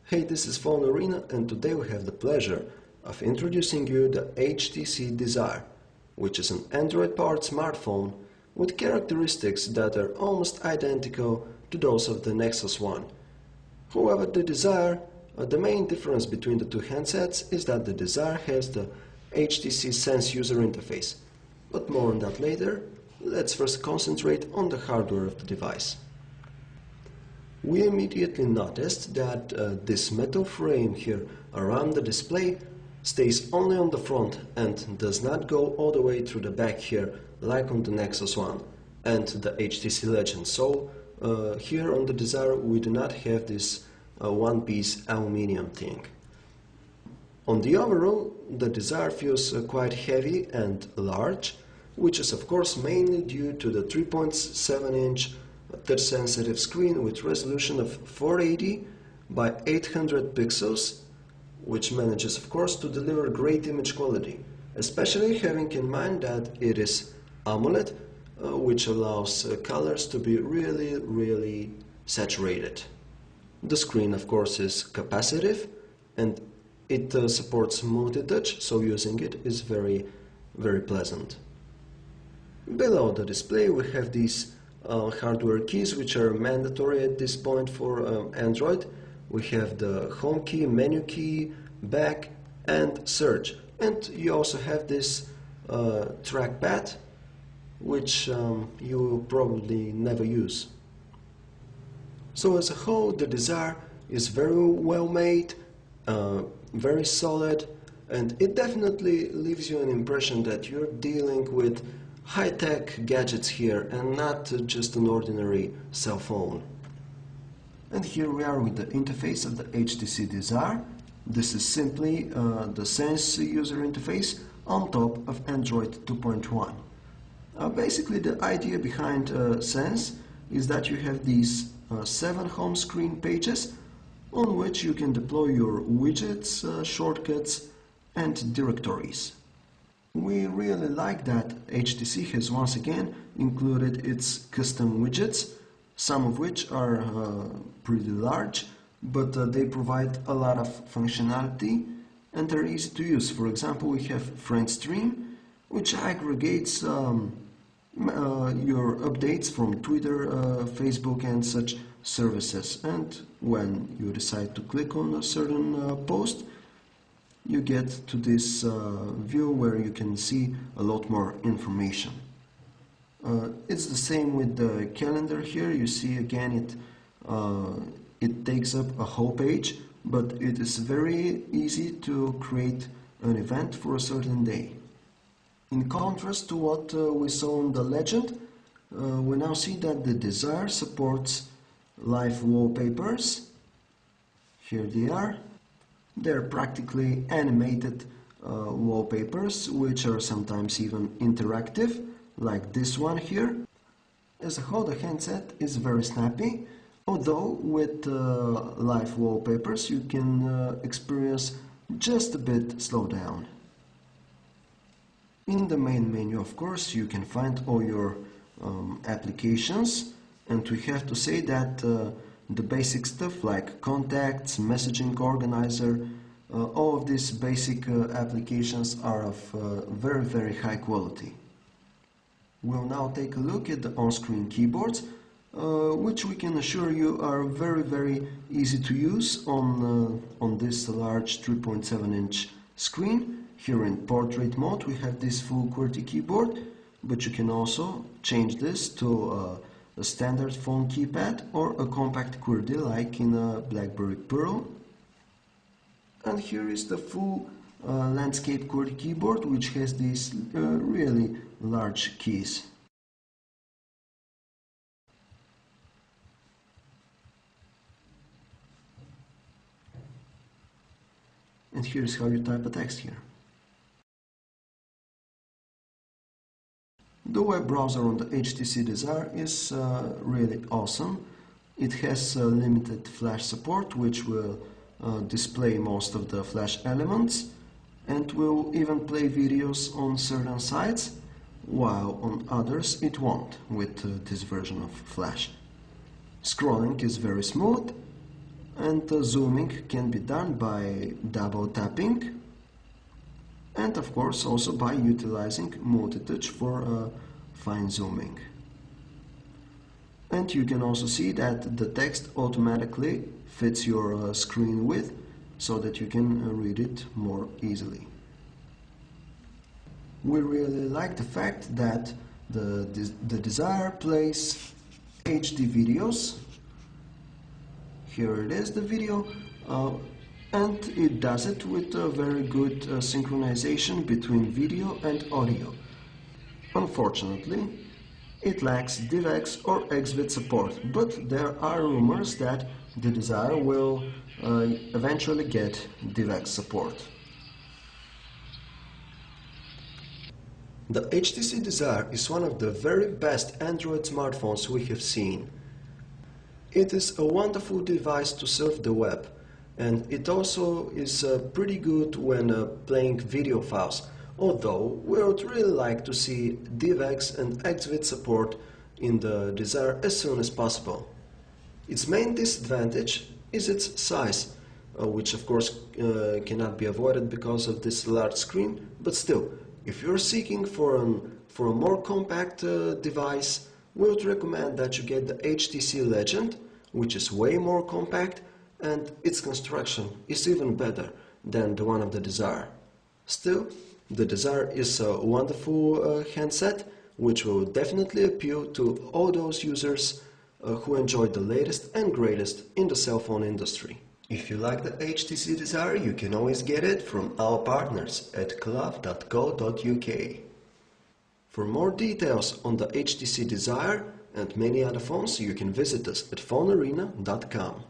Hey, this is Phone Arena, and today we have the pleasure of introducing you the HTC Desire, which is an Android-powered smartphone with characteristics that are almost identical to those of the Nexus One. However, the Desire, the main difference between the two handsets is that the Desire has the HTC Sense user interface, but more on that later. Let's first concentrate on the hardware of the device. We immediately noticed that this metal frame here around the display stays only on the front and does not go all the way through the back here like on the Nexus One and the HTC Legend. So here on the Desire we do not have this one-piece aluminium thing. On the overall, the Desire feels quite heavy and large, which is of course mainly due to the 3.7-inch touch-sensitive screen with resolution of 480 by 800 pixels, which manages of course to deliver great image quality, especially having in mind that it is AMOLED, which allows colors to be really saturated. The screen of course is capacitive and it supports multi-touch, so using it is very pleasant. Below the display we have these hardware keys, which are mandatory at this point for Android. We have the home key, menu key, back and search, and you also have this trackpad, which you will probably never use. So as a whole, the Desire is very well made, very solid, and it definitely leaves you an impression that you're dealing with high-tech gadgets here and not just an ordinary cell phone. And here we are with the interface of the HTC Desire. This is simply the Sense user interface on top of Android 2.1. Basically the idea behind Sense is that you have these 7 home screen pages on which you can deploy your widgets, shortcuts and directories. We really like that HTC has once again included its custom widgets, some of which are pretty large, but they provide a lot of functionality and they're easy to use. For example, we have FriendStream, which aggregates your updates from Twitter, Facebook and such services, and when you decide to click on a certain post, you get to this view where you can see a lot more information. It's the same with the calendar here. You see again it takes up a whole page, but it is very easy to create an event for a certain day. In contrast to what we saw on the Legend, we now see that the Desire supports live wallpapers. Here they are. They're practically animated wallpapers, which are sometimes even interactive, like this one here. As a whole, the handset is very snappy, although with live wallpapers you can experience just a bit slowdown. In the main menu, of course, you can find all your applications, and we have to say that the basic stuff like contacts, messaging organizer, all of these basic applications are of very high quality. We'll now take a look at the on-screen keyboards, which we can assure you are very easy to use on this large 3.7-inch screen. Here in portrait mode we have this full QWERTY keyboard, but you can also change this to a standard phone keypad or a compact QWERTY like in a BlackBerry Pearl. And here is the full landscape QWERTY keyboard, which has these really large keys. And here's how you type a text here. The web browser on the HTC Desire is really awesome. It has limited flash support, which will display most of the flash elements, and will even play videos on certain sites, while on others it won't with this version of flash. Scrolling is very smooth, and zooming can be done by double tapping, and of course also by utilizing multi-touch for fine zooming. And you can also see that the text automatically fits your screen width so that you can read it more easily. We really like the fact that the Desire plays HD videos. Here it is, the video, and it does it with a very good synchronization between video and audio. Unfortunately, it lacks DivX or XVID support, but there are rumors that the Desire will eventually get DivX support. The HTC Desire is one of the very best Android smartphones we have seen. It is a wonderful device to surf the web, and it also is pretty good when playing video files, although we would really like to see DivX and XVID support in the Desire as soon as possible. Its main disadvantage is its size, which of course cannot be avoided because of this large screen, but still, if you're seeking for a more compact device, we would recommend that you get the HTC Legend, which is way more compact, and its construction is even better than the one of the Desire. Still, the Desire is a wonderful handset, which will definitely appeal to all those users who enjoy the latest and greatest in the cell phone industry. If you like the HTC Desire, you can always get it from our partners at club.co.uk. For more details on the HTC Desire and many other phones, you can visit us at phonearena.com.